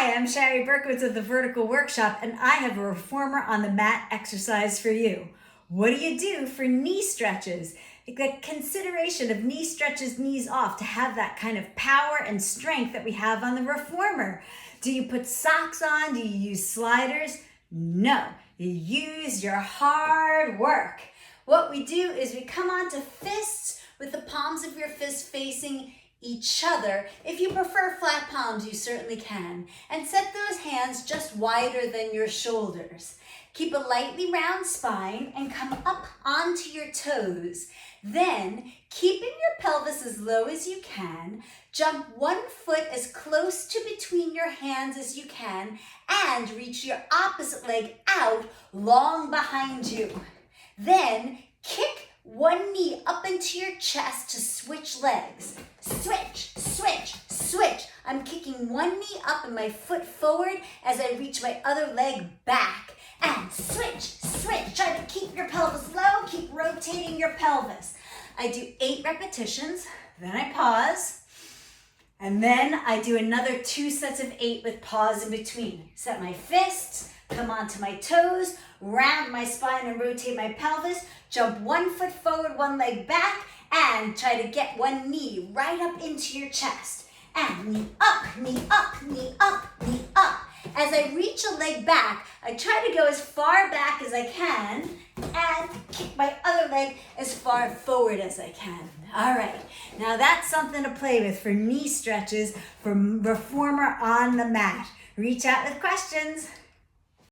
Hi, I'm Shari Berkowitz of the Vertical Workshop, and I have a reformer on the mat exercise for you. What do you do for knee stretches? The consideration of knee stretches, knees off, to have that kind of power and strength that we have on the reformer. Do you put socks on? Do you use sliders? No, you use your hard work. What we do is we come onto fists with the palms of your fists facing each other. If you prefer flat palms, you certainly can. And set those hands just wider than your shoulders. Keep a lightly round spine and come up onto your toes. Then, keeping your pelvis as low as you can, jump one foot as close to between your hands as you can and reach your opposite leg out long behind you. Then, kick one knee up into your chest to switch legs. Switch, switch, switch. I'm kicking one knee up and my foot forward as I reach my other leg back. And switch, switch. Try to keep your pelvis low, keep rotating your pelvis. I do 8 repetitions, then I pause, and then I do another 2 sets of 8 with pause in between. Set my fists, come onto my toes, round my spine and rotate my pelvis, jump one foot forward, one leg back, and try to get one knee right up into your chest. And knee up, knee up, knee up, knee up. As I reach a leg back, I try to go as far back as I can and kick my other leg as far forward as I can. All right, now that's something to play with for knee stretches for reformer on the mat. Reach out with questions.